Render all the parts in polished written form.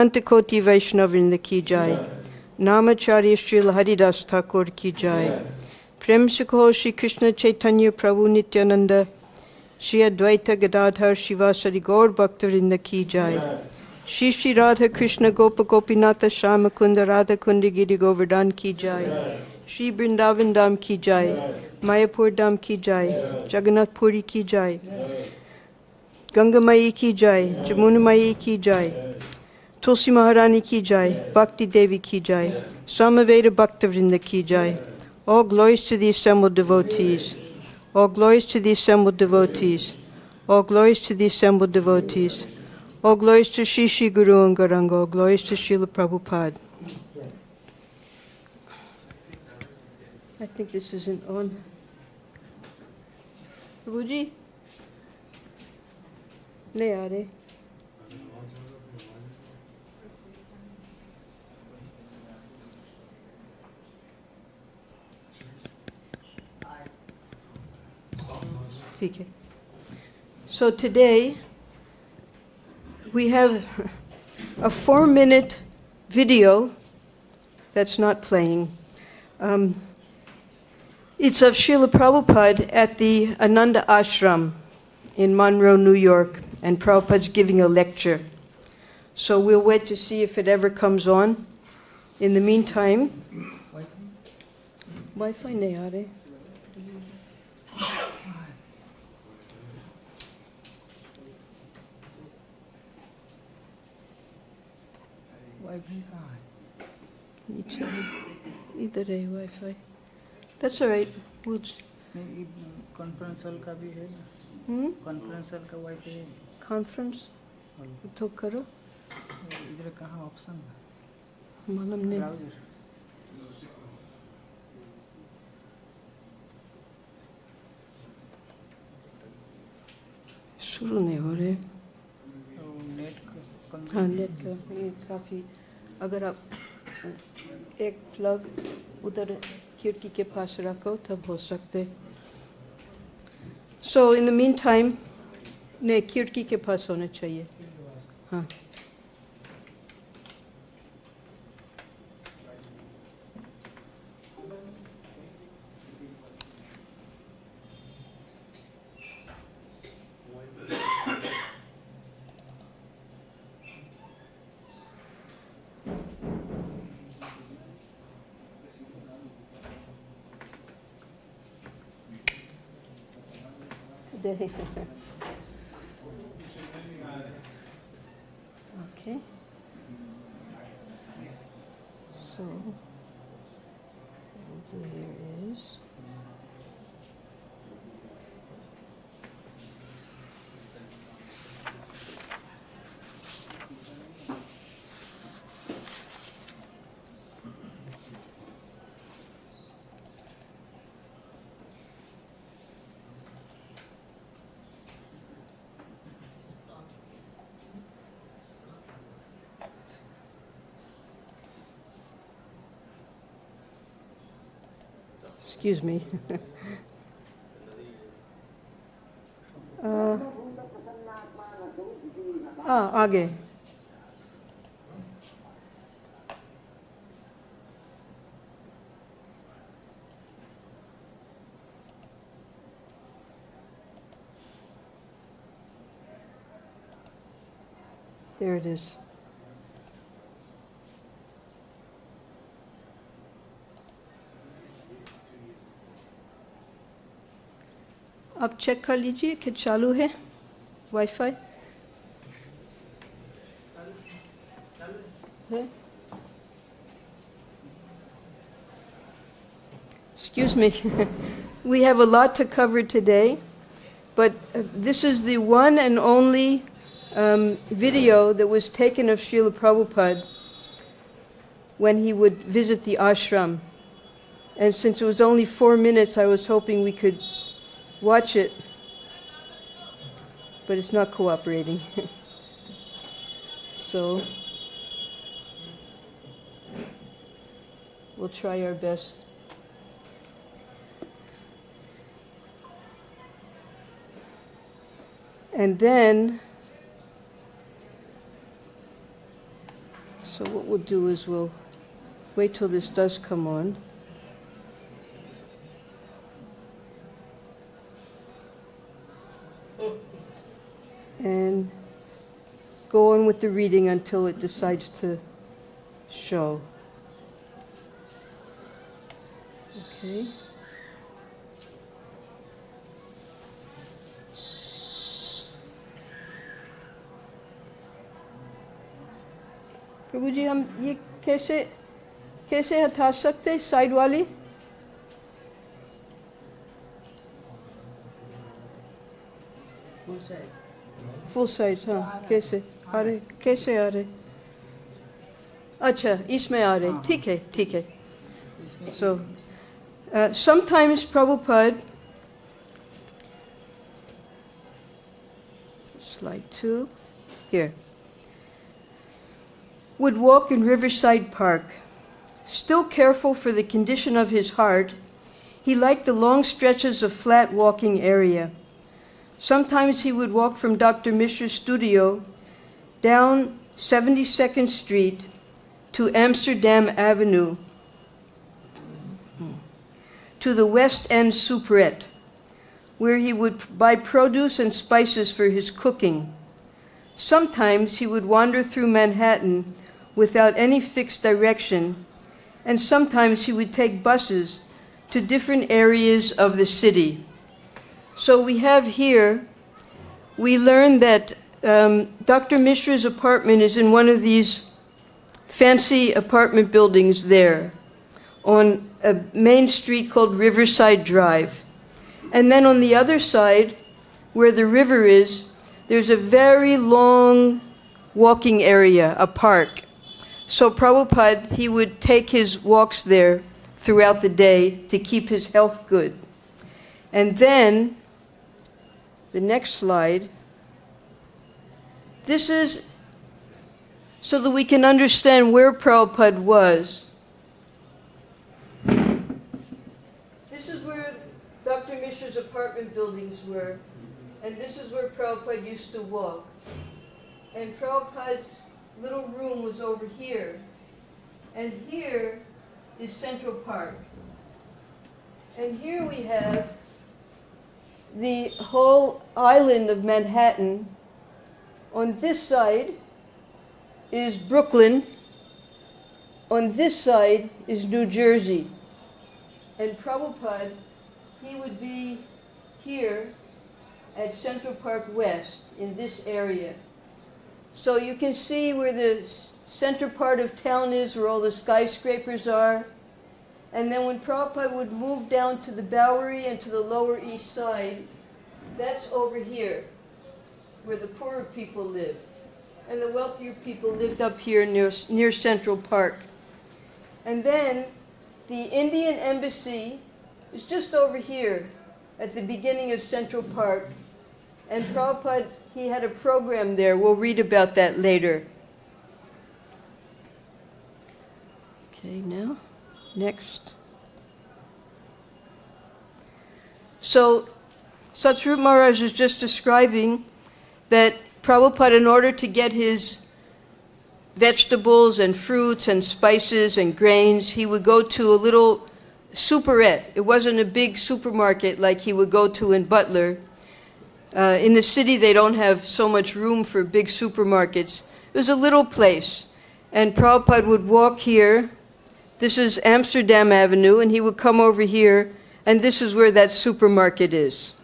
Antakoti Vaishnavrinda ki jai. Namacharya Srila Haridas Thakur ki jai. Prem se kaho Shri Krishna Chaitanya Prabhu Nityananda, Shri Advaita Gadadhar Shivasari Gaur Bhaktavinda ki jai. Shri Shri Radha Krishna Gopa Gopinatha Shama Kunda Radha Kundi Giri Govardhan ki jai. Shri Vrindavan Dham ki jai. Mayapur Dham ki jai. Jagannath Puri ki jai. Ganga Mai ki jai. Jamuna Mai ki jai. Tulsi Maharani ki jai. Bhakti Devi ki jai. Samaveda Bhaktavrinda ki jai. All glories to the assembled devotees. All glories to the assembled devotees. All glories to the assembled devotees. All glories to Shri Shri Guru and Gauranga. All glories to Srila Prabhupada. I think this isn't on. Prabhuji? Nahi aa rahe. Okay. So today we have a 4-minute video that's not playing. It's of Srila Prabhupada at the Ananda Ashram in Monroe, New York, and Prabhupada's giving a lecture. So we'll wait to see if it ever comes on. In the meantime, Wi-Fi nahi aa rahe. नीचे इधर है wifi. That's all right. We'll conference hall का भी है ना. Conference hall का wifi है. Conference तो करो. इधर कहाँ ऑप्शन है? मालूम नहीं. ब्राउज़र. शुरू नहीं हो रहे. नेट का. हाँ, नेट का ये काफ़ी. अगर आप एक प्लग उधर खिड़की के पास रखो तब हो सकते. So in the meantime, नहीं, खिड़की के पास होना चाहिए. हाँ. Okay. So, here is. Excuse me. आगे. There it is. आप चेक कर लीजिए कि चालू है wifi. Excuse me. We have a lot to cover today, but this is the one and only video that was taken of Srila Prabhupada when he would visit the ashram. And since it was only 4 minutes, I was hoping we could watch it, but it's not cooperating. So we'll try our best. And then So what we'll do is we'll wait till this does come on. And go on with the reading until it decides to show. Okay. प्रभु जी हम ये कैसे हटा सकते side वाली? Full size हाँ कैसे आ रहे अच्छा इसमें आ रहे ठीक है so sometimes Prabhupada slide 2 here would walk in Riverside Park. Still careful for the condition of his heart, he liked the long stretches of flat walking area. Sometimes he would walk from Dr. Mishra's studio down 72nd Street to Amsterdam Avenue to the West End Superette, where he would buy produce and spices for his cooking. Sometimes he would wander through Manhattan without any fixed direction, and sometimes he would take buses to different areas of the city. So we have here, we learned that Dr. Mishra's apartment is in one of these fancy apartment buildings there on a main street called Riverside Drive. And then on the other side, where the river is, there's a very long walking area, a park. So Prabhupada, he would take his walks there throughout the day to keep his health good. And then, the next slide, this is so that we can understand where Prabhupada was. This is where Dr. Mishra's apartment buildings were, and this is where Prabhupada used to walk. And Prabhupada's little room was over here, and here is Central Park. And here we have the whole island of Manhattan. On this side is Brooklyn. On this side is New Jersey. And Prabhupada, he would be here at Central Park West in this area. So you can see where the center part of town is, where all the skyscrapers are. And then when Prabhupada would move down to the Bowery and to the Lower East Side, that's over here, where the poorer people lived. And the wealthier people lived up here near Central Park. And then the Indian Embassy is just over here at the beginning of Central Park. And Prabhupada, he had a program there. We'll read about that later. Okay, now, next. So, Satsrup Maharaj is just describing that Prabhupada, in order to get his vegetables and fruits and spices and grains, he would go to a little superette. It wasn't a big supermarket like he would go to in Butler. In the city, they don't have so much room for big supermarkets. It was a little place. And Prabhupada would walk here. This is Amsterdam Avenue, and he would come over here, and this is where that supermarket is,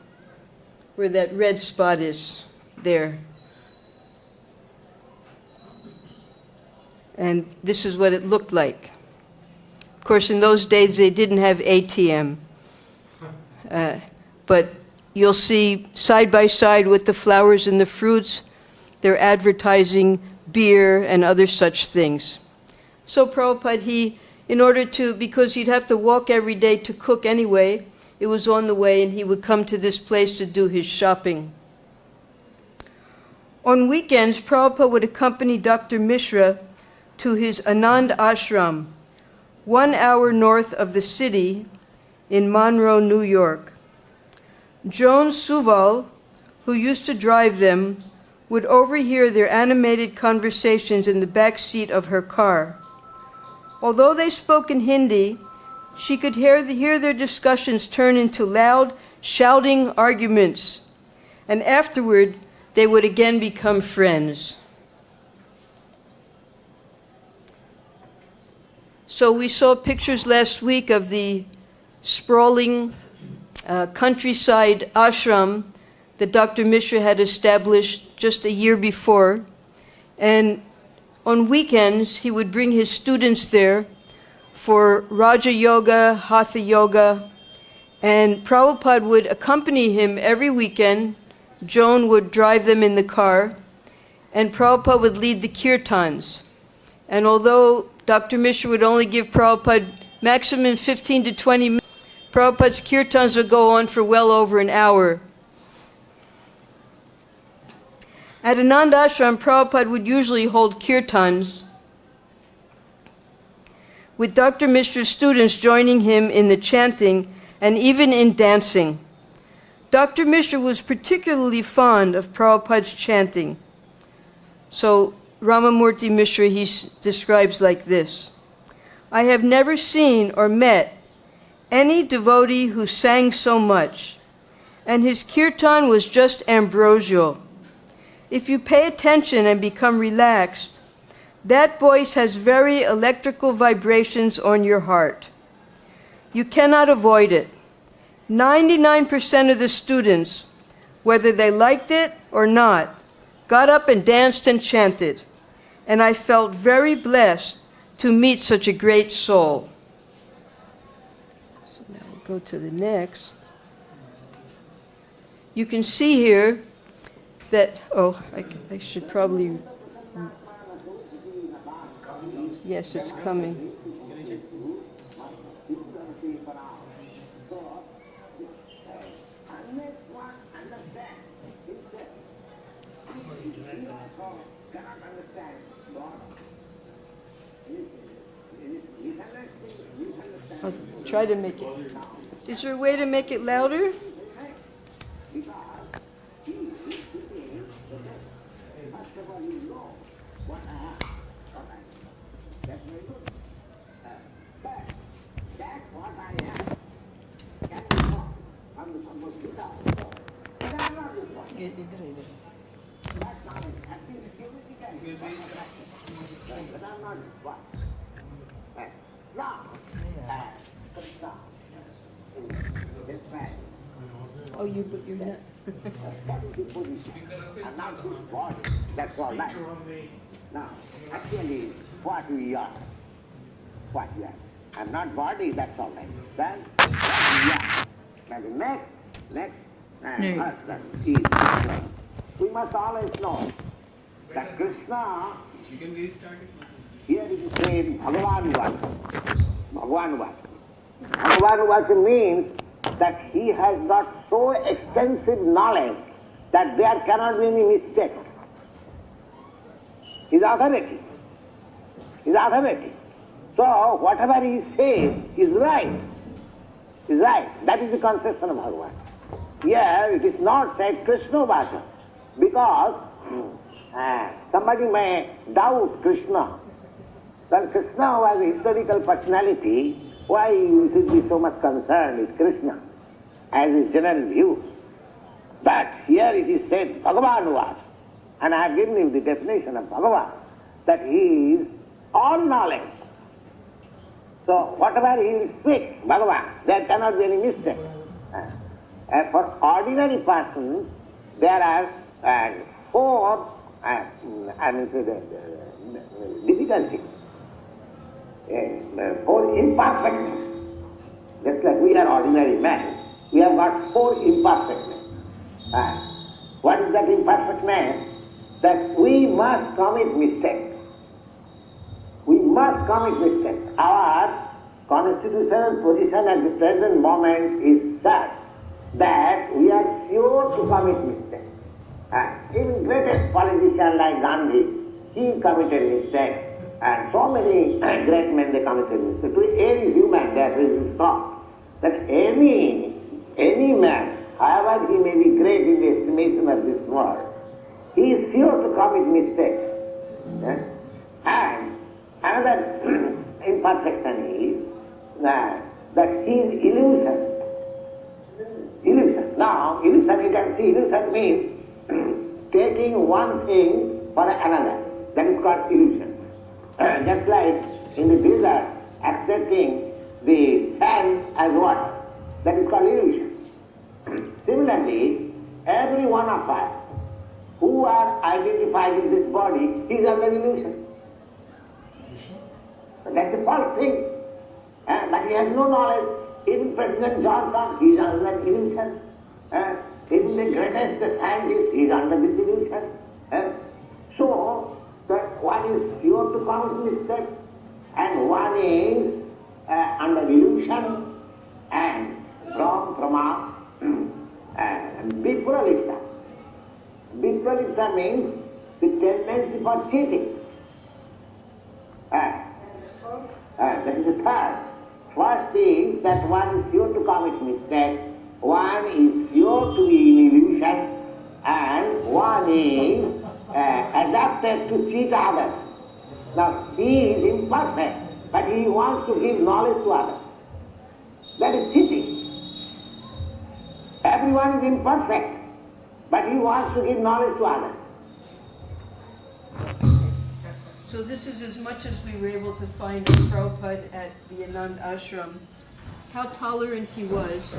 where that red spot is, there. And this is what it looked like. Of course, in those days, they didn't have ATM. But you'll see side by side with the flowers and the fruits, they're advertising beer and other such things. So Prabhupada, because he'd have to walk every day to cook anyway, it was on the way, and he would come to this place to do his shopping. On weekends, Prabhupada would accompany Dr. Mishra to his Ananda Ashram, 1 hour north of the city in Monroe, New York. Joan Suval, who used to drive them, would overhear their animated conversations in the back seat of her car. Although they spoke in Hindi, she could hear their discussions turn into loud, shouting arguments, and afterward they would again become friends. So we saw pictures last week of the sprawling countryside ashram that Dr. Mishra had established just a year before. And on weekends, he would bring his students there for Raja Yoga, Hatha Yoga, and Prabhupada would accompany him every weekend. Joan would drive them in the car, and Prabhupada would lead the kirtans. And although Dr. Mishra would only give Prabhupada maximum 15 to 20 minutes, Prabhupada's kirtans would go on for well over an hour. At Ananda Ashram, Prabhupada would usually hold kirtans, with Dr. Mishra's students joining him in the chanting and even in dancing. Dr. Mishra was particularly fond of Prabhupada's chanting. So Ramamurti Mishra, he describes like this: I have never seen or met any devotee who sang so much, and his kirtan was just ambrosial. If you pay attention and become relaxed, that voice has very electrical vibrations on your heart. You cannot avoid it. 99% of the students, whether they liked it or not, got up and danced and chanted. And I felt very blessed to meet such a great soul. So now we'll go to the next. You can see here that, I should probably, yes, it's coming. I'll try to make it. Is there a way to make it louder? Oh, you're not. That's all right. Now, actually, what we are. I'm not body, that's all right. Then, what we are. Now, the next, and husband is Krishna. We must always know that Krishna, You can restart it. here it is saying Bhagavan Vasa. Bhagavan Vasa. Bhagavan Vasa means that he has got so extensive knowledge that there cannot be any mistake. His authority. So whatever he says is right. That is the conception of Bhagavan. Here it is not said Krishna Vasa, because somebody may doubt Krishna. When Krishna was a historical personality, why you should be so much concerned with Krishna as a general view? But here it is said Bhagavan Vasa, and I have given you the definition of Bhagavan, that he is all knowledge. So whatever he will speak, Bhagavan, there cannot be any mistake. For ordinary persons, there are four difficulties, four imperfectness. Just like we are ordinary men, we have got four imperfectness. What is that imperfectness? That we must commit mistakes. Our constitutional position at the present moment is such that we are sure to commit mistakes. Even greatest politician like Gandhi, he committed mistakes, and so many great men, they committed mistakes. To any human, there is thought that any man, however he may be great in the estimation of this world, he is sure to commit mistakes. And another imperfection is that he is illusion. Illusion. Now, illusion, you can see, illusion means taking one thing for another. That is called illusion. Just like in the desert, accepting the sand as water. That is called illusion. Similarly, every one of us who are identified with this body is under illusion. That's a false thing. But he has no knowledge. Even President Johnson, he is under illusion. Even the greatest scientist, he is under this illusion. So, that one is sure to commit mistake, and one is under illusion, and from Vipralipsa. Vipralipsa means the tendency for cheating. That is the third. First is that one is sure to commit mistake, one is sure to be in illusion, and one is adapted to cheat others. Now, he is imperfect, but he wants to give knowledge to others. That is cheating. Everyone is imperfect, but he wants to give knowledge to others. So this is as much as we were able to find of Prabhupada at the Ananda Ashram. How tolerant he was.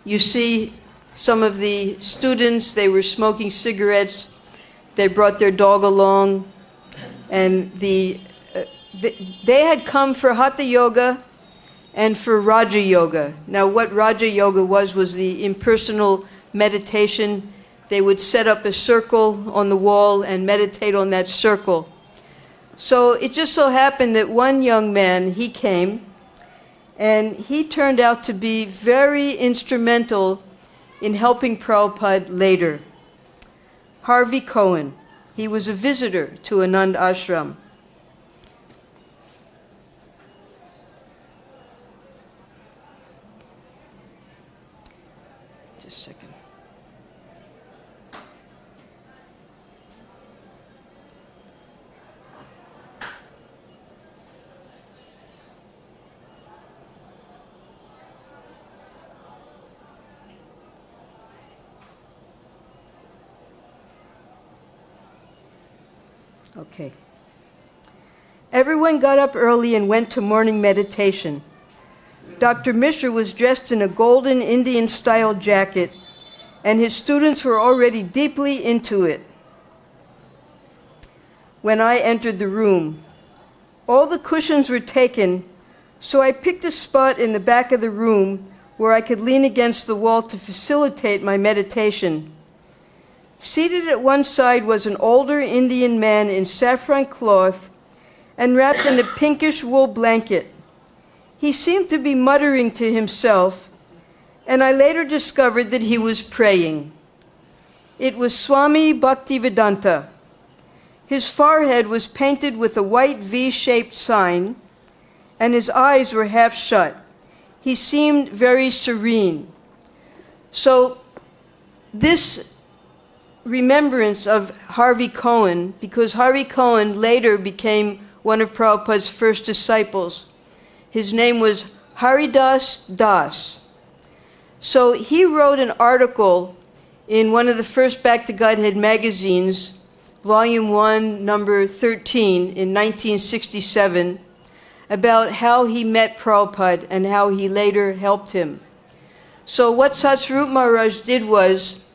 You see some of the students, they were smoking cigarettes, they brought their dog along, and they had come for Hatha Yoga and for Raja Yoga. Now what Raja Yoga was the impersonal meditation. They would set up a circle on the wall and meditate on that circle. So it just so happened that one young man, he came, and he turned out to be very instrumental in helping Prabhupada later. Harvey Cohen, he was a visitor to Ananda Ashram. Just a second. Okay. Everyone got up early and went to morning meditation. Dr. Mishra was dressed in a golden Indian-style jacket, and his students were already deeply into it. When I entered the room, all the cushions were taken, so I picked a spot in the back of the room where I could lean against the wall to facilitate my meditation. Seated at one side was an older Indian man in saffron cloth and wrapped in a pinkish wool blanket. He seemed to be muttering to himself, and I later discovered that he was praying. It was Swami Bhaktivedanta. His forehead was painted with a white V-shaped sign, and his eyes were half shut. He seemed very serene. So this remembrance of Harvey Cohen, because Harvey Cohen later became one of Prabhupada's first disciples. His name was Haridas Das. So he wrote an article in one of the first Back to Godhead magazines, Volume 1, number 13, in 1967, about how he met Prabhupada and how he later helped him. So what Satsvarup Maharaj did was,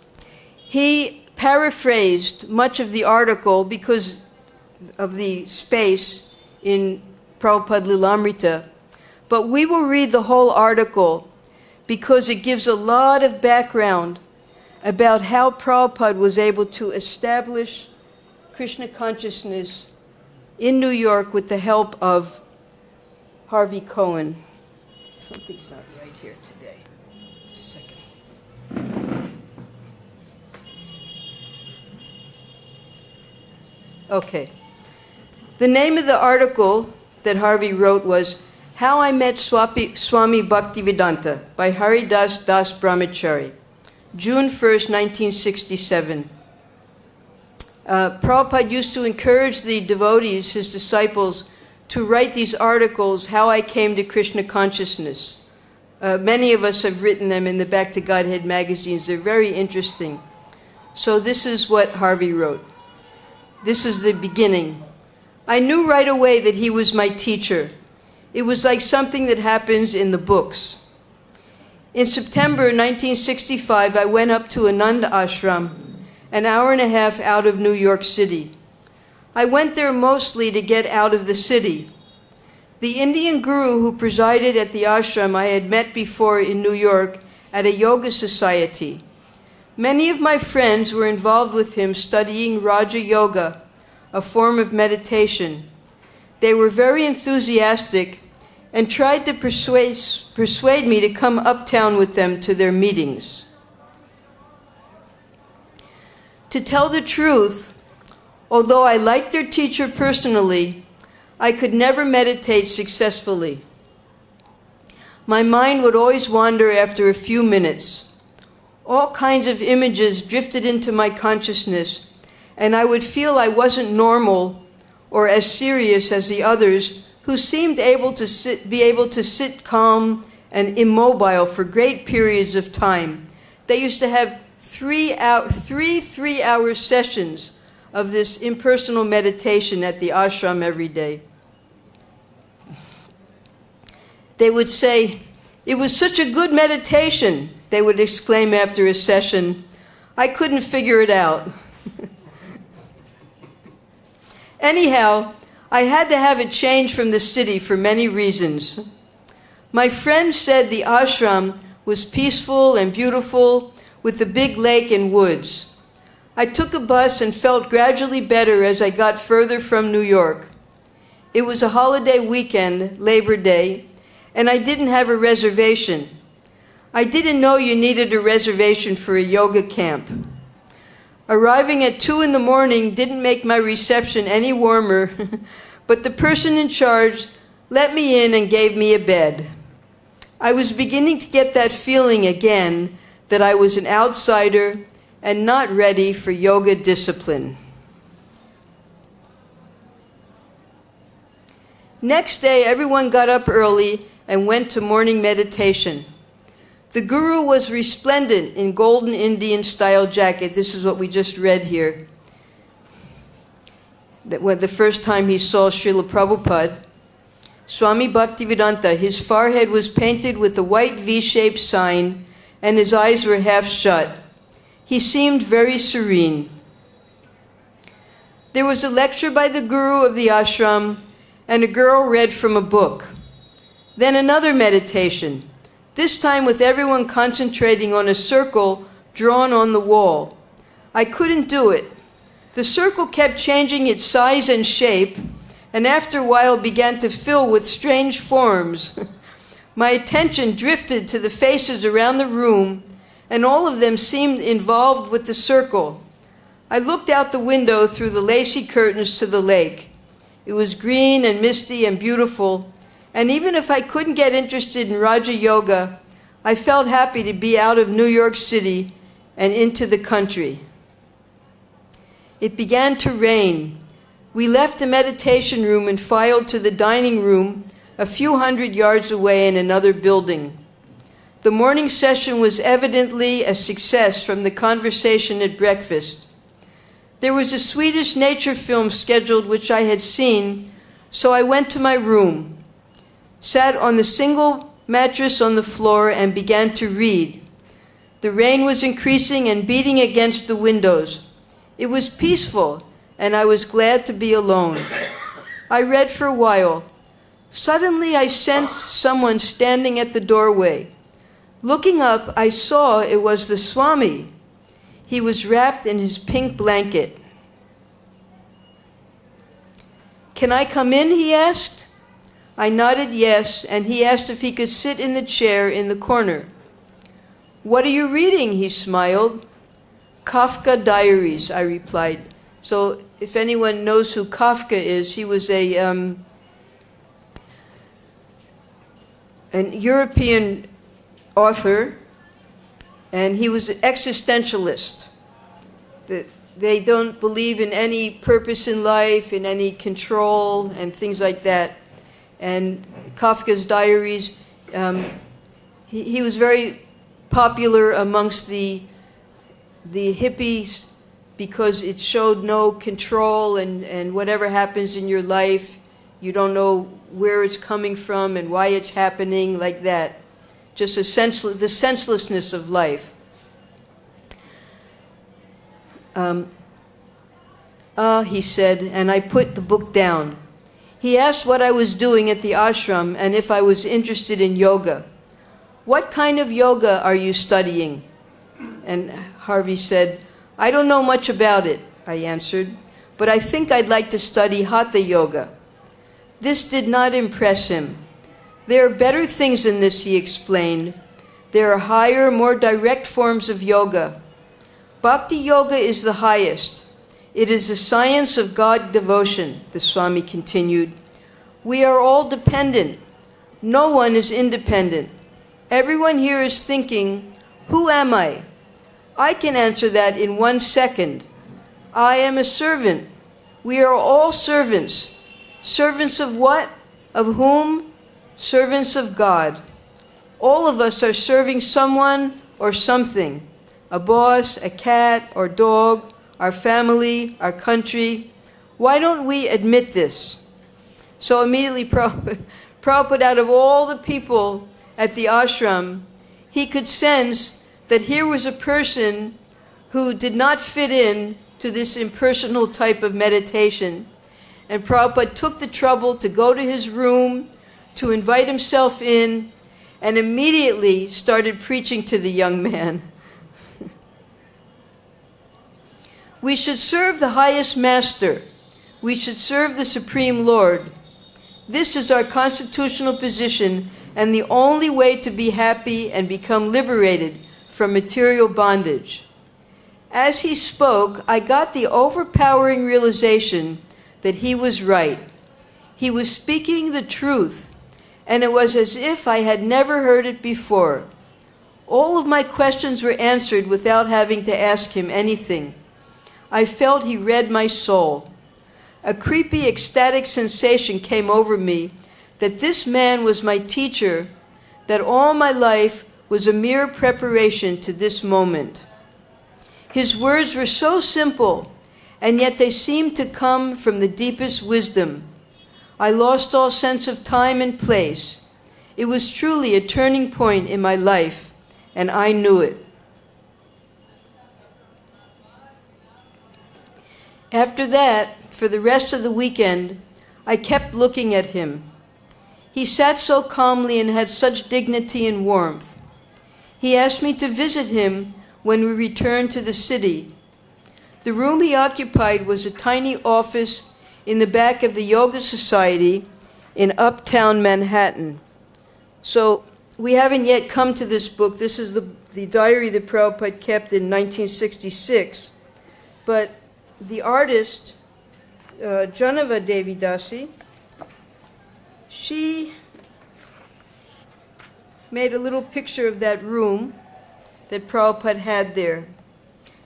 he paraphrased much of the article because of the space in Prabhupada Lilamrita, but we will read the whole article because it gives a lot of background about how Prabhupada was able to establish Krishna consciousness in New York with the help of Harvey Cohen. Something's not right here today. Just a second. Okay. The name of the article that Harvey wrote was How I Met Swami Bhaktivedanta by Haridas Das Brahmachari. June 1st, 1967. Prabhupada used to encourage the devotees, his disciples, to write these articles, How I Came to Krishna Consciousness. Many of us have written them in the Back to Godhead magazines. They're very interesting. So this is what Harvey wrote. This is the beginning. I knew right away that he was my teacher. It was like something that happens in the books. In September 1965, I went up to Ananda Ashram, an hour and a half out of New York City. I went there mostly to get out of the city. The Indian guru who presided at the ashram I had met before in New York at a yoga society. Many of my friends were involved with him studying Raja Yoga, a form of meditation. They were very enthusiastic and tried to persuade me to come uptown with them to their meetings. To tell the truth, although I liked their teacher personally, I could never meditate successfully. My mind would always wander after a few minutes. All kinds of images drifted into my consciousness, and I would feel I wasn't normal or as serious as the others who seemed be able to sit calm and immobile for great periods of time. They used to have three-hour sessions of this impersonal meditation at the ashram every day. They would say, "It was such a good meditation," they would exclaim after a session. "I couldn't figure it out." Anyhow, I had to have a change from the city for many reasons. My friend said the ashram was peaceful and beautiful with the big lake and woods. I took a bus and felt gradually better as I got further from New York. It was a holiday weekend, Labor Day, and I didn't have a reservation. I didn't know you needed a reservation for a yoga camp. Arriving at 2 in the morning didn't make my reception any warmer, but the person in charge let me in and gave me a bed. I was beginning to get that feeling again that I was an outsider and not ready for yoga discipline. Next day, everyone got up early and went to morning meditation. The guru was resplendent in golden Indian style jacket. This is what we just read here. That when the first time he saw Srila Prabhupada, Swami Bhaktivedanta, his forehead was painted with a white V-shaped sign and his eyes were half shut. He seemed very serene. There was a lecture by the guru of the ashram and a girl read from a book. Then another meditation, this time with everyone concentrating on a circle drawn on the wall. I couldn't do it. The circle kept changing its size and shape, and after a while began to fill with strange forms. My attention drifted to the faces around the room, and all of them seemed involved with the circle. I looked out the window through the lacy curtains to the lake. It was green and misty and beautiful, and even if I couldn't get interested in Raja Yoga, I felt happy to be out of New York City and into the country. It began to rain. We left the meditation room and filed to the dining room a few hundred yards away in another building. The morning session was evidently a success from the conversation at breakfast. There was a Swedish nature film scheduled which I had seen, so I went to my room, sat on the single mattress on the floor and began to read. The rain was increasing and beating against the windows. It was peaceful, and I was glad to be alone. I read for a while. Suddenly I sensed someone standing at the doorway. Looking up, I saw it was the Swami. He was wrapped in his pink blanket. "Can I come in?" he asked. I nodded yes, and he asked if he could sit in the chair in the corner. "What are you reading?" he smiled. "Kafka Diaries," I replied. So if anyone knows who Kafka is, he was an European author And he was an existentialist. They don't believe in any purpose in life, in any control, and things like that. And Kafka's diaries, he was very popular amongst the hippies because it showed no control, and whatever happens in your life, you don't know where it's coming from and why it's happening, like that. Just the senselessness of life. He said, and I put the book down. He asked what I was doing at the ashram and if I was interested in yoga. What kind of yoga are you studying? And Harvey said, I don't know much about it, I answered, but I think I'd like to study hatha yoga. This did not impress him. There are better things than this, he explained. There are higher, more direct forms of yoga. Bhakti yoga is the highest. It is the science of God devotion, the Swami continued. We are all dependent. No one is independent. Everyone here is thinking, who am I? I can answer that in 1 second. I am a servant. We are all servants. Servants of what? Of whom? Servants of God. All of us are serving someone or something. A boss, a cat or dog, our family, our country. Why don't we admit this? So immediately Prabhupada, out of all the people at the ashram, he could sense that here was a person who did not fit in to this impersonal type of meditation. And Prabhupada took the trouble to go to his room, to invite himself in, and immediately started preaching to the young man. We should serve the highest master. We should serve the Supreme Lord. This is our constitutional position and the only way to be happy and become liberated from material bondage. As he spoke, I got the overpowering realization that he was right. He was speaking the truth, and it was as if I had never heard it before. All of my questions were answered without having to ask him anything. I felt he read my soul. A creepy, ecstatic sensation came over me that this man was my teacher, that all my life was a mere preparation to this moment. His words were so simple, and yet they seemed to come from the deepest wisdom. I lost all sense of time and place. It was truly a turning point in my life, and I knew it. After that, for the rest of the weekend, I kept looking at him. He sat so calmly and had such dignity and warmth. He asked me to visit him when we returned to the city. The room he occupied was a tiny office in the back of the Yoga Society in uptown Manhattan. So we haven't yet come to this book. This is the diary that Prabhupada kept in 1966. But the artist, Janava Devi Dasi, she made a little picture of that room that Prabhupada had there.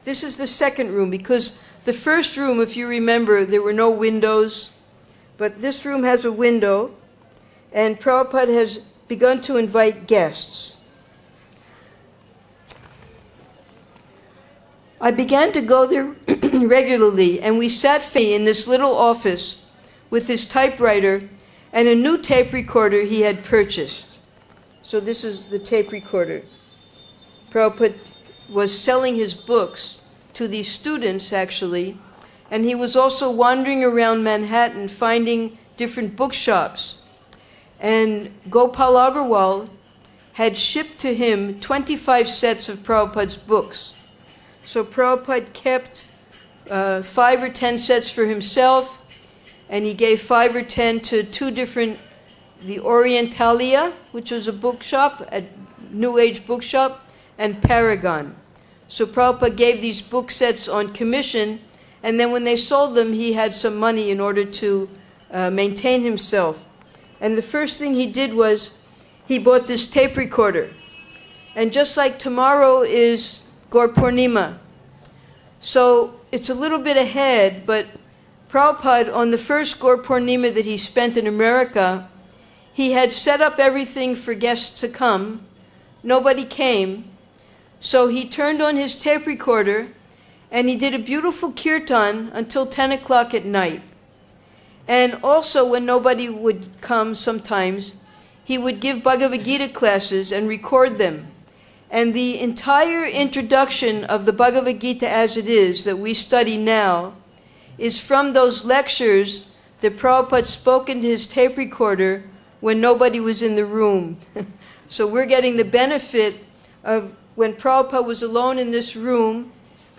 This is the second room, because the first room, if you remember, there were no windows, but this room has a window, and Prabhupada has begun to invite guests. I began to go there regularly, and we sat in this little office with his typewriter and a new tape recorder he had purchased. So this is the tape recorder. Prabhupada was selling his books to these students, actually, and he was also wandering around Manhattan finding different bookshops. And Gopal Agarwal had shipped to him 25 sets of Prabhupada's books. So Prabhupada kept 5 or 10 sets for himself, and he gave 5 or 10 to two different, the Orientalia, which was a bookshop, a New Age bookshop, and Paragon. So Prabhupada gave these book sets on commission, and then when they sold them, he had some money in order to maintain himself. And the first thing he did was he bought this tape recorder. And just like tomorrow is Gaur Purnima. So it's a little bit ahead, but Prabhupada, on the first Gaur Purnima that he spent in America, he had set up everything for guests to come. Nobody came. So he turned on his tape recorder and he did a beautiful kirtan until 10 o'clock at night. And also when nobody would come sometimes, he would give Bhagavad Gita classes and record them. And the entire introduction of the Bhagavad Gita as it is that we study now is from those lectures that Prabhupada spoke into his tape recorder when nobody was in the room. So we're getting the benefit of when Prabhupada was alone in this room,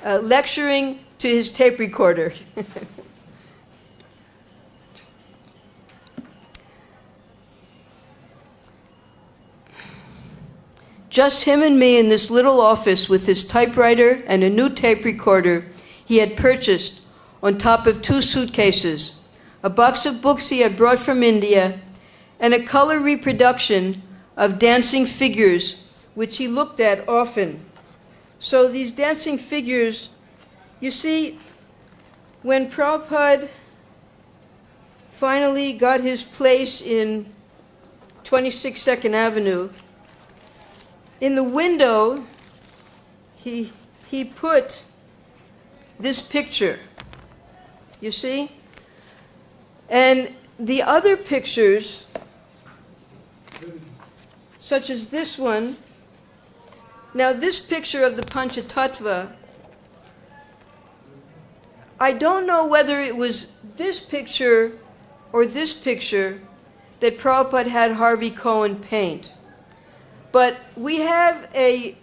lecturing to his tape recorder. Just him and me in this little office with his typewriter and a new tape recorder he had purchased on top of 2 suitcases, a box of books he had brought from India, and a color reproduction of dancing figures, which he looked at often. So these dancing figures, you see, when Prabhupada finally got his place in 26 Second Avenue, in the window, he put this picture, you see? And the other pictures, such as this one, now this picture of the Panchatattva, I don't know whether it was this picture or this picture that Prabhupada had Harvey Cohen paint. But we have an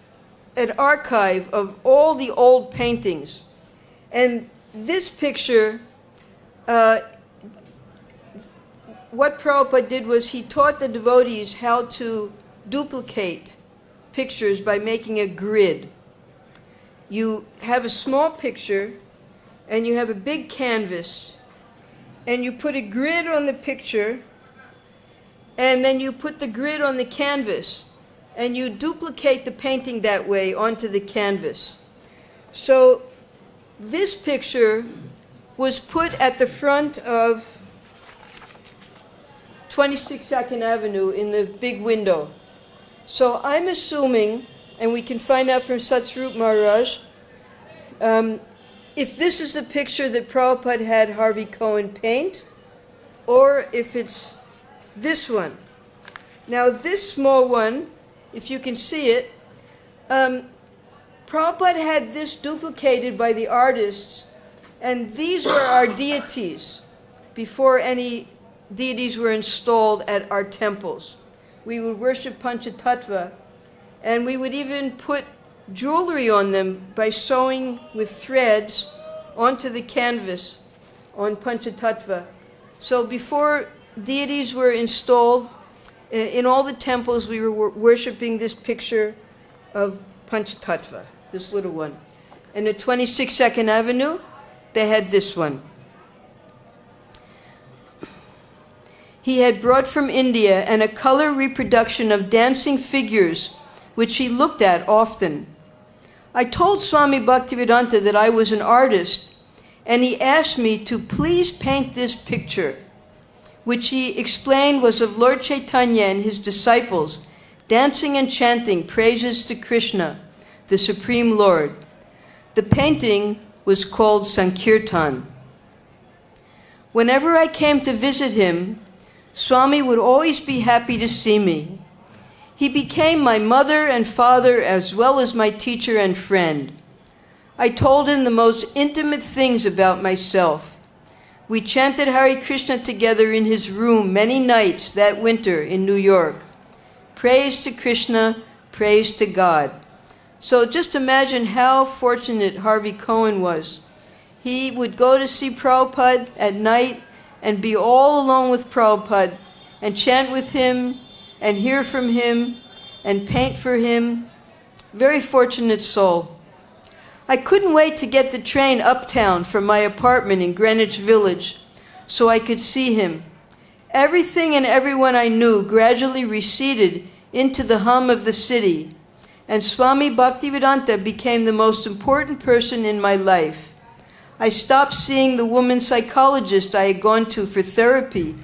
archive of all the old paintings. And this picture, what Prabhupada did was he taught the devotees how to duplicate pictures by making a grid. You have a small picture, and you have a big canvas, and you put a grid on the picture, and then you put the grid on the canvas. And you duplicate the painting that way onto the canvas. So this picture was put at the front of 26 Second Avenue in the big window. So I'm assuming, and we can find out from Satsvarup Maharaj, if this is the picture that Prabhupada had Harvey Cohen paint, or if it's this one. Now this small one, if you can see it, Prabhupada had this duplicated by the artists, and these were our deities before any deities were installed at our temples. We would worship Panchatattva, and we would even put jewelry on them by sewing with threads onto the canvas on Panchatattva. So before deities were installed, in all the temples, we were worshipping this picture of Panchatattva, this little one. And at 26 Second Avenue, they had this one. He had brought from India and a color reproduction of dancing figures, which he looked at often. I told Swami Bhaktivedanta that I was an artist, and he asked me to please paint this picture, which he explained was of Lord Chaitanya and his disciples, dancing and chanting praises to Krishna, the Supreme Lord. The painting was called Sankirtan. Whenever I came to visit him, Swami would always be happy to see me. He became my mother and father as well as my teacher and friend. I told him the most intimate things about myself. We chanted Hare Krishna together in his room many nights that winter in New York. Praise to Krishna, praise to God. So just imagine how fortunate Harvey Cohen was. He would go to see Prabhupada at night and be all alone with Prabhupada and chant with him and hear from him and paint for him. Very fortunate soul. I couldn't wait to get the train uptown from my apartment in Greenwich Village so I could see him. Everything and everyone I knew gradually receded into the hum of the city, and Swami Bhaktivedanta became the most important person in my life. I stopped seeing the woman psychologist I had gone to for therapy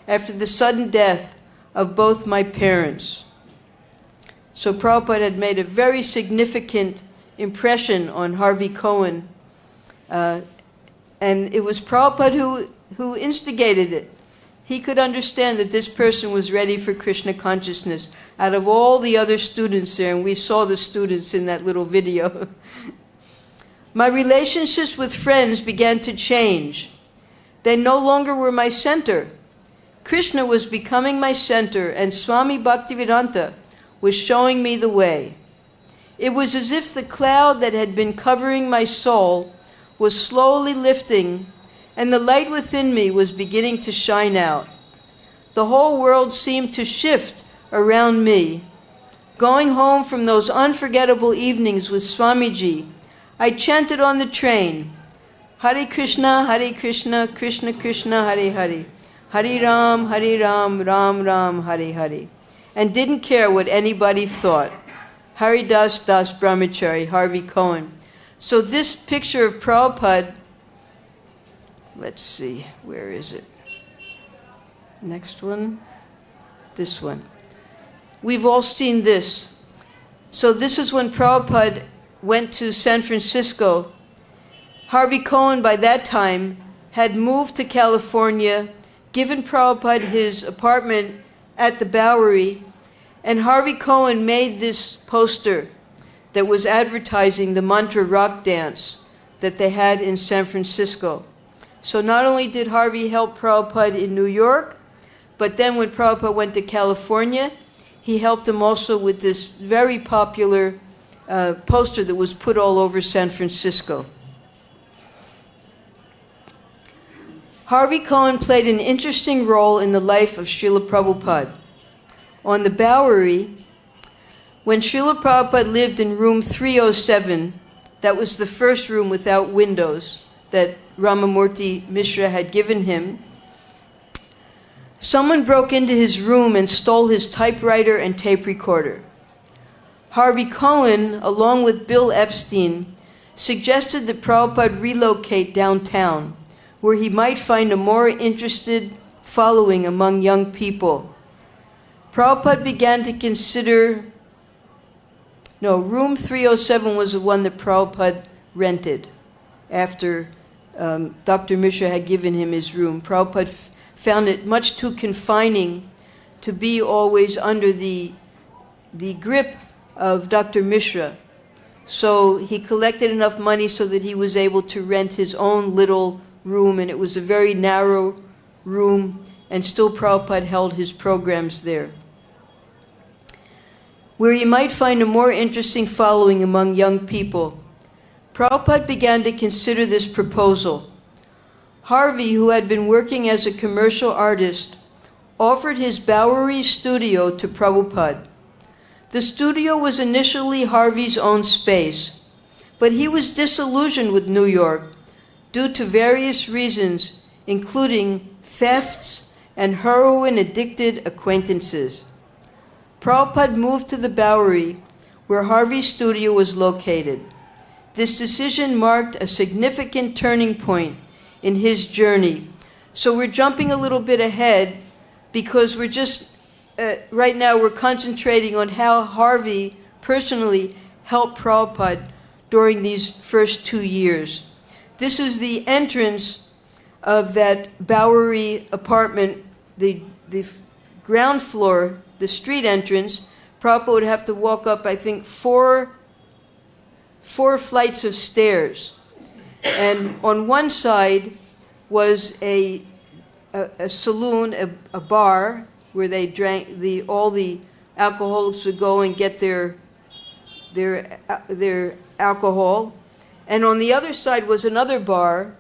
after the sudden death of both my parents. So Prabhupada had made a very significant impression on Harvey Cohen, and it was Prabhupada who instigated it. He could understand that this person was ready for Krishna consciousness out of all the other students there, and we saw the students in that little video. My relationships with friends began to change. They no longer were my center. Krishna was becoming my center, and Swami Bhaktivedanta was showing me the way. It was as if the cloud that had been covering my soul was slowly lifting, and the light within me was beginning to shine out. The whole world seemed to shift around me. Going home from those unforgettable evenings with Swamiji, I chanted on the train, Hare Krishna, Krishna Krishna, Hare Hare, Hare Ram, Ram Ram, Hare Hare, and didn't care what anybody thought. Haridas Das Brahmachari, Harvey Cohen. So this picture of Prabhupada, let's see, where is it? Next one. This one. We've all seen this. So this is when Prabhupada went to San Francisco. Harvey Cohen, by that time, had moved to California, given Prabhupada his apartment at the Bowery, and Harvey Cohen made this poster that was advertising the mantra rock dance that they had in San Francisco. So not only did Harvey help Prabhupada in New York, but then when Prabhupada went to California, he helped him also with this very popular poster that was put all over San Francisco. Harvey Cohen played an interesting role in the life of Srila Prabhupada. On the Bowery, when Srila Prabhupada lived in room 307, that was the first room without windows that Ramamurti Mishra had given him, someone broke into his room and stole his typewriter and tape recorder. Harvey Cohen, along with Bill Epstein, suggested that Prabhupada relocate downtown, where he might find a more interested following among young people. Prabhupada began to consider, room 307 was the one that Prabhupada rented after Dr. Mishra had given him his room. Prabhupada found it much too confining to be always under the grip of Dr. Mishra. So he collected enough money so that he was able to rent his own little room, and it was a very narrow room, and still Prabhupada held his programs there. Where he might find a more interesting following among young people, Prabhupada began to consider this proposal. Harvey, who had been working as a commercial artist, offered his Bowery studio to Prabhupada. The studio was initially Harvey's own space, but he was disillusioned with New York due to various reasons, including thefts and heroin-addicted acquaintances. Prabhupada moved to the Bowery, where Harvey's studio was located. This decision marked a significant turning point in his journey. So we're jumping a little bit ahead because we're just, right now we're concentrating on how Harvey personally helped Prabhupada during these first 2 years. This is the entrance of that Bowery apartment, the ground floor, the street entrance. Prabhupada would have to walk up, I think, four flights of stairs. And on one side was a saloon, a bar, where they drank, all the alcoholics would go and get their alcohol. And on the other side was another bar.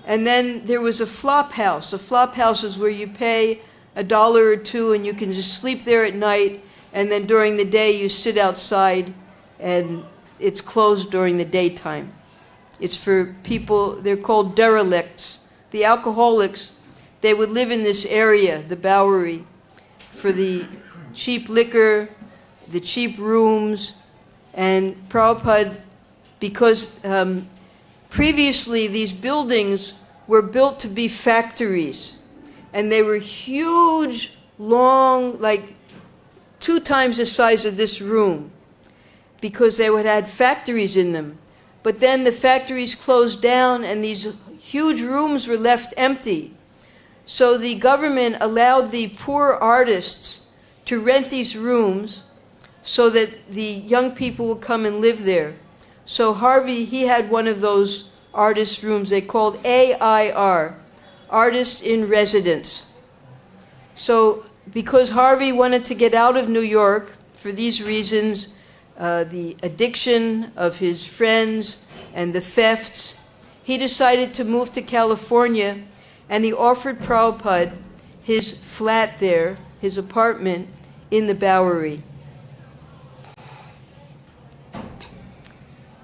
And then there was a flop house. A flop house is where you pay $1 or $2 and you can just sleep there at night, and then during the day you sit outside, and it's closed during the daytime. It's for people, they're called derelicts. The alcoholics, they would live in this area, the Bowery, for the cheap liquor, the cheap rooms, And Prabhupada, because previously these buildings were built to be factories, and they were huge, long, like 2 times the size of this room, because they would have factories in them. But then the factories closed down and these huge rooms were left empty. So the government allowed the poor artists to rent these rooms so that the young people would come and live there. So Harvey, he had one of those artist rooms they called AIR, Artist in Residence. So because Harvey wanted to get out of New York for these reasons, the addiction of his friends and the thefts, he decided to move to California, and he offered Prabhupada his flat there, his apartment in the Bowery.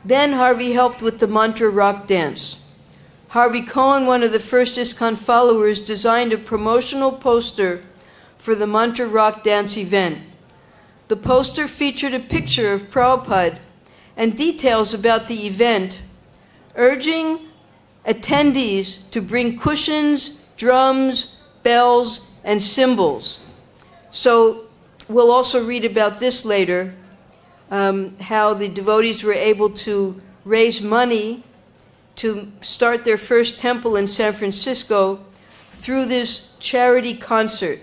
Then Harvey helped with the mantra rock dance. Harvey Cohen, one of the first ISKCON followers, designed a promotional poster for the mantra rock dance event. The poster featured a picture of Prabhupada and details about the event, urging attendees to bring cushions, drums, bells, and cymbals. So we'll also read about this later, how the devotees were able to raise money to start their first temple in San Francisco through this charity concert.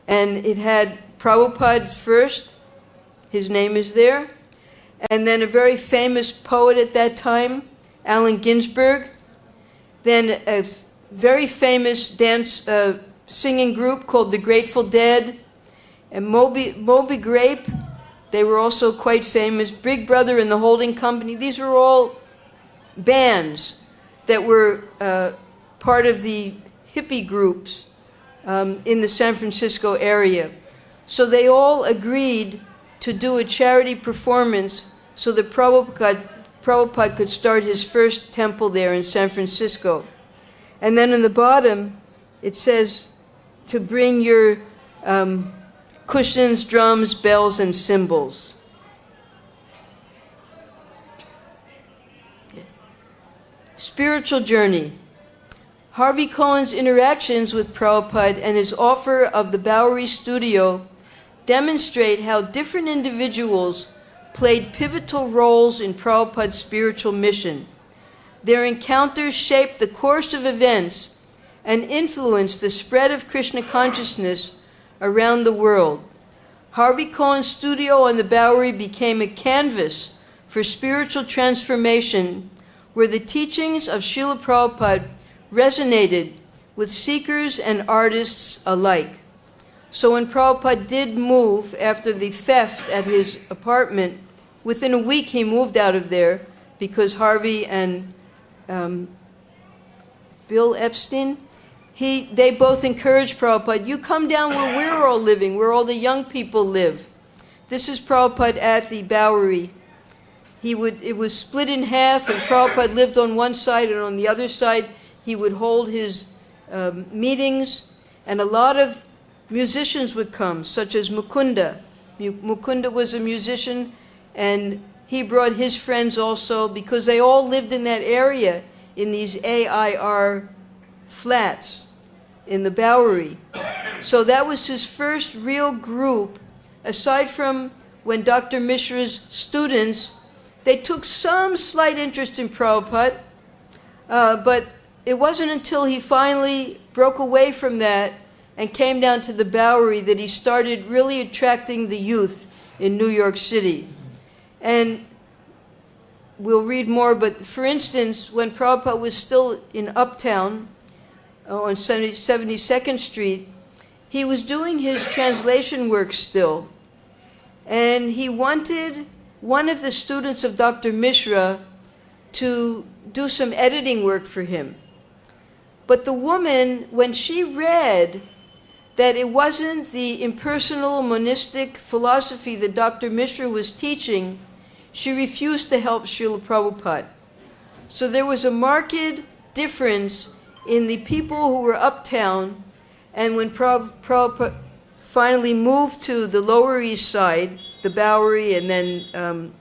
And it had Prabhupada first, his name is there, and then a very famous poet at that time, Allen Ginsberg, then a very famous dance singing group called the Grateful Dead, and Moby Grape, they were also quite famous, Big Brother and the Holding Company. These were all bands that were part of the hippie groups in the San Francisco area. So they all agreed to do a charity performance so that Prabhupada could start his first temple there in San Francisco. And then in the bottom, it says to bring your cushions, drums, bells, and cymbals. Spiritual journey. Harvey Cohen's interactions with Prabhupada and his offer of the Bowery studio demonstrate how different individuals played pivotal roles in Prabhupada's spiritual mission. Their encounters shaped the course of events and influenced the spread of Krishna consciousness around the world. Harvey Cohen's studio on the Bowery became a canvas for spiritual transformation, where the teachings of Srila Prabhupada resonated with seekers and artists alike. So when Prabhupada did move after the theft at his apartment, within a week he moved out of there because Harvey and Bill Epstein, they both encouraged Prabhupada, you come down where we're all living, where all the young people live. This is Prabhupada at the Bowery. It was split in half, and Prabhupada lived on one side, and on the other side he would hold his meetings, and a lot of musicians would come, such as Mukunda. Mukunda was a musician, and he brought his friends also, because they all lived in that area, in these AIR flats in the Bowery. So that was his first real group, aside from when Dr. Mishra's students, they took some slight interest in Prabhupada, but it wasn't until he finally broke away from that and came down to the Bowery that he started really attracting the youth in New York City. And we'll read more, but for instance, when Prabhupada was still in Uptown on 72nd Street, he was doing his translation work still. And he wanted one of the students of Dr. Mishra to do some editing work for him. But the woman, when she read that it wasn't the impersonal monistic philosophy that Dr. Mishra was teaching, she refused to help Srila Prabhupada. So there was a marked difference in the people who were uptown, and when Prabhupada finally moved to the Lower East Side, the Bowery, and then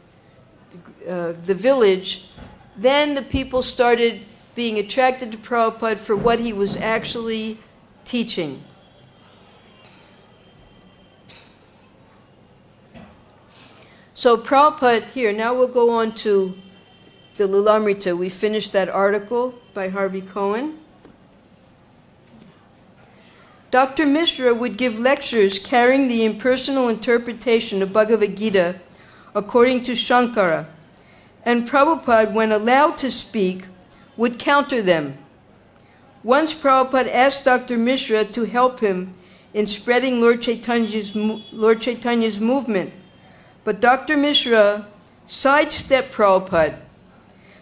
the village, then the people started being attracted to Prabhupada for what he was actually teaching. So Prabhupada, here, now we'll go on to the Lilamrita. We finished that article by Harvey Cohen. Dr. Mishra would give lectures carrying the impersonal interpretation of Bhagavad Gita according to Shankara, and Prabhupada, when allowed to speak, would counter them. Once Prabhupada asked Dr. Mishra to help him in spreading Lord Chaitanya's movement, but Dr. Mishra sidestepped Prabhupada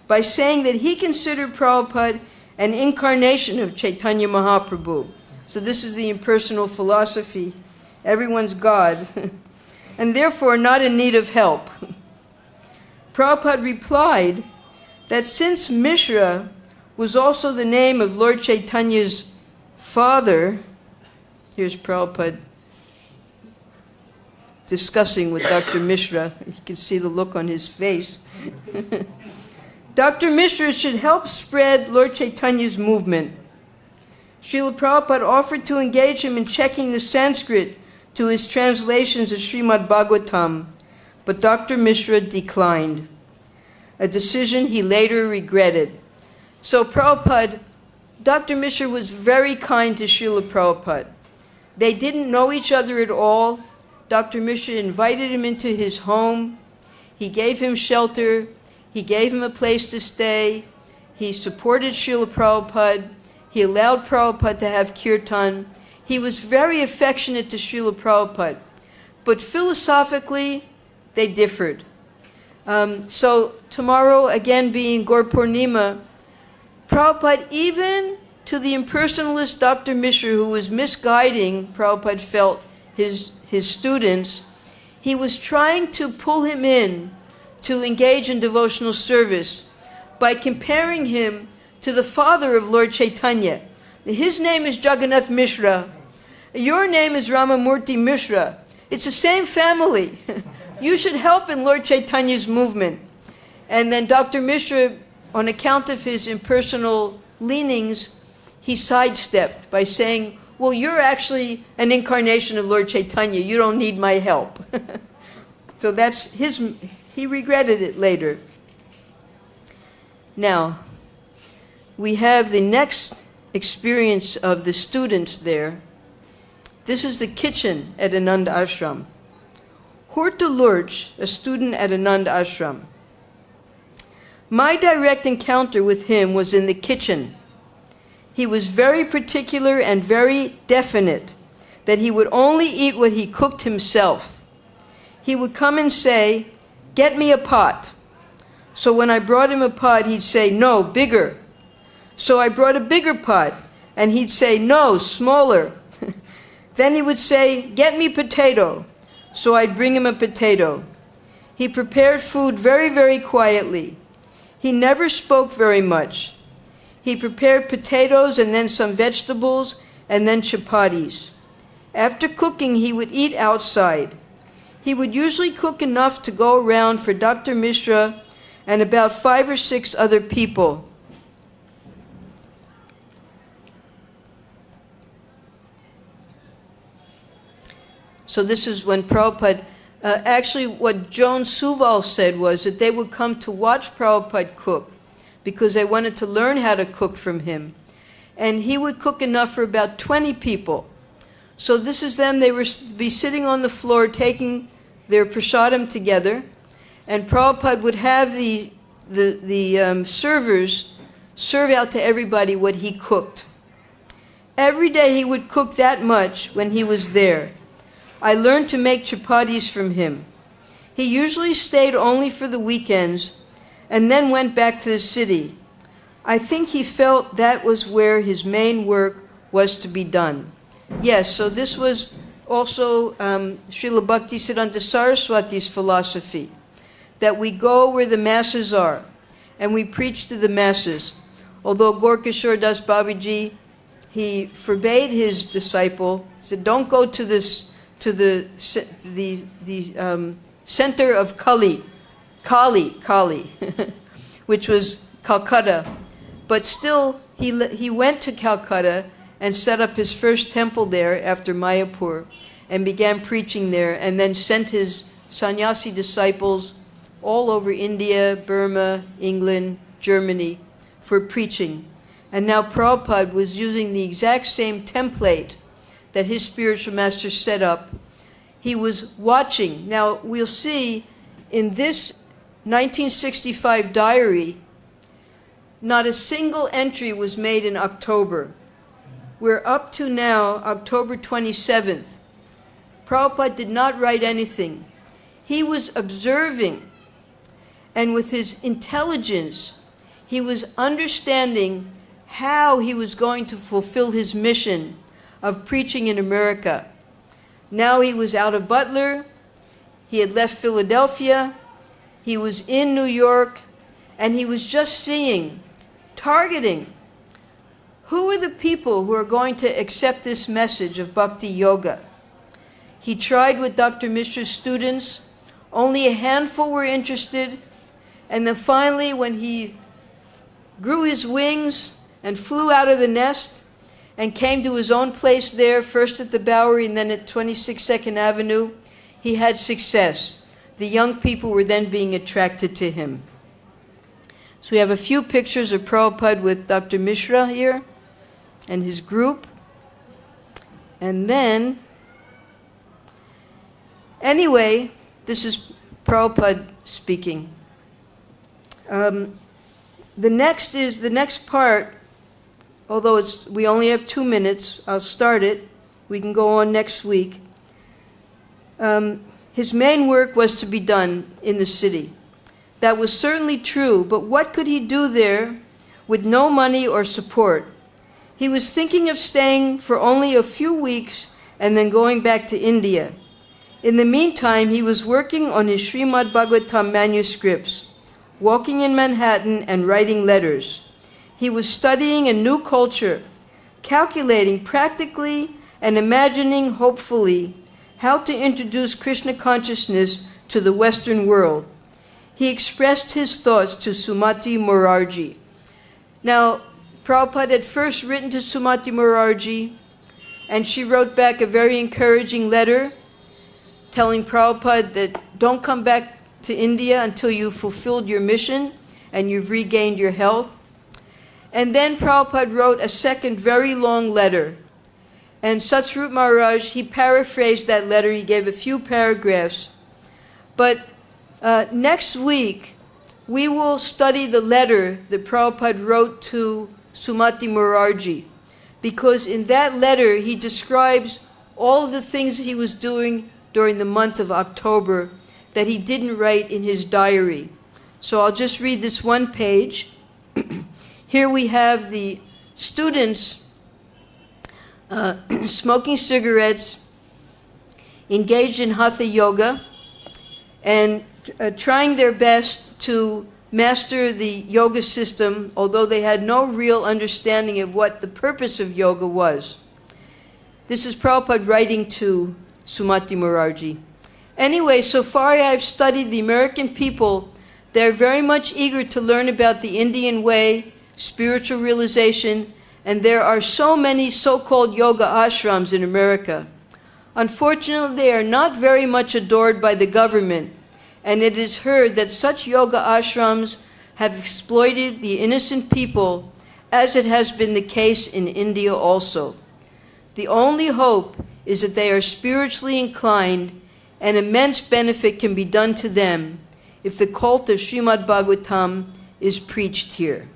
by saying that he considered Prabhupada an incarnation of Chaitanya Mahaprabhu. So this is the impersonal philosophy. Everyone's God. And therefore not in need of help. Prabhupada replied that since Mishra was also the name of Lord Chaitanya's father, here's Prabhupada discussing with Dr. Mishra. You can see the look on his face. Dr. Mishra should help spread Lord Chaitanya's movement. Srila Prabhupada offered to engage him in checking the Sanskrit to his translations of Srimad Bhagavatam, but Dr. Mishra declined, a decision he later regretted. So Prabhupada, Dr. Mishra was very kind to Srila Prabhupada. They didn't know each other at all. Dr. Mishra invited him into his home. He gave him shelter. He gave him a place to stay. He supported Srila Prabhupada. He allowed Prabhupada to have kirtan. He was very affectionate to Srila Prabhupada. But philosophically, they differed. So tomorrow, again being Gaur Purnima, Prabhupada, even to the impersonalist Dr. Mishra, who was misguiding, Prabhupada felt, his students, he was trying to pull him in to engage in devotional service by comparing him to the father of Lord Chaitanya. His name is Jagannath Mishra. Your name is Ramamurti Mishra. It's the same family. You should help in Lord Chaitanya's movement. And then Dr. Mishra, on account of his impersonal leanings, he sidestepped by saying, well, you're actually an incarnation of Lord Chaitanya. You don't need my help. So that's he regretted it later. Now, we have the next experience of the students there. This is the kitchen at Ananda Ashram. Horta Lurch, a student at Ananda Ashram. My direct encounter with him was in the kitchen. He was very particular and very definite that he would only eat what he cooked himself. He would come and say, "Get me a pot." So when I brought him a pot, he'd say, "No, bigger." So I brought a bigger pot, and he'd say, "No, smaller." Then he would say, "Get me potato." So I'd bring him a potato. He prepared food very, very quietly. He never spoke very much. He prepared potatoes and then some vegetables and then chapatis. After cooking, he would eat outside. He would usually cook enough to go around for Dr. Mishra and about 5 or 6 other people. So this is when Prabhupada, actually what Joan Suval said was that they would come to watch Prabhupada cook because they wanted to learn how to cook from him. And he would cook enough for about 20 people. So this is them, they would be sitting on the floor taking their prasadam together, and Prabhupada would have the servers serve out to everybody what he cooked. Every day he would cook that much when he was there. I learned to make chapatis from him. He usually stayed only for the weekends and then went back to the city. I think he felt that was where his main work was to be done. Yes, so this was also Srila Bhaktisiddhanta Saraswati's philosophy, that we go where the masses are and we preach to the masses. Although Gorkishore Das Babaji, he forbade his disciple, said, don't go to the center of Kali. Kali, which was Calcutta. But still, he went to Calcutta and set up his first temple there after Mayapur and began preaching there, and then sent his sannyasi disciples all over India, Burma, England, Germany for preaching. And now Prabhupada was using the exact same template that his spiritual master set up. He was watching. Now we'll see in this 1965 diary, not a single entry was made in October. We're up to now, October 27th. Prabhupada did not write anything. He was observing, and with his intelligence, he was understanding how he was going to fulfill his mission of preaching in America. Now he was out of Butler, he had left Philadelphia, he was in New York, and he was just seeing, targeting, who are the people who are going to accept this message of Bhakti Yoga? He tried with Dr. Mishra's students, only a handful were interested, and then finally when he grew his wings and flew out of the nest and came to his own place there, first at the Bowery and then at 26 2nd Avenue, he had success. The young people were then being attracted to him. So we have a few pictures of Prabhupada with Dr. Mishra here and his group. And then, anyway, this is Prabhupada speaking. The next part, although we only have 2 minutes, I'll start it. We can go on next week. His main work was to be done in the city. That was certainly true, but what could he do there with no money or support? He was thinking of staying for only a few weeks and then going back to India. In the meantime, he was working on his Srimad Bhagavatam manuscripts, walking in Manhattan and writing letters. He was studying a new culture, calculating practically and imagining hopefully how to introduce Krishna consciousness to the Western world. He expressed his thoughts to Sumati Morarji. Now, Prabhupada had first written to Sumati Morarji, and she wrote back a very encouraging letter telling Prabhupada that don't come back to India until you've fulfilled your mission and you've regained your health. And then Prabhupada wrote a second very long letter. And Satsvarup Maharaj, he paraphrased that letter. He gave a few paragraphs. But next week, we will study the letter that Prabhupada wrote to Sumati Morarji, because in that letter he describes all of the things he was doing during the month of October that he didn't write in his diary. So I'll just read this one page. Here we have the students smoking cigarettes, engaged in Hatha Yoga, and trying their best to master the yoga system, although they had no real understanding of what the purpose of yoga was. This is Prabhupada writing to Sumati Morarji. Anyway, so far I've studied the American people. They're very much eager to learn about the Indian way, spiritual realization, and there are so many so-called yoga ashrams in America. Unfortunately, they are not very much adored by the government, and it is heard that such yoga ashrams have exploited the innocent people, as it has been the case in India also. The only hope is that they are spiritually inclined, and immense benefit can be done to them if the cult of Srimad Bhagavatam is preached here.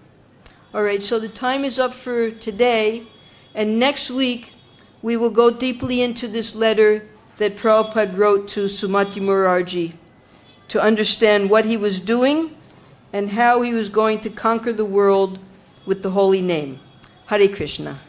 All right, so the time is up for today, and next week we will go deeply into this letter that Prabhupada wrote to Sumati Morarji to understand what he was doing and how he was going to conquer the world with the holy name. Hare Krishna.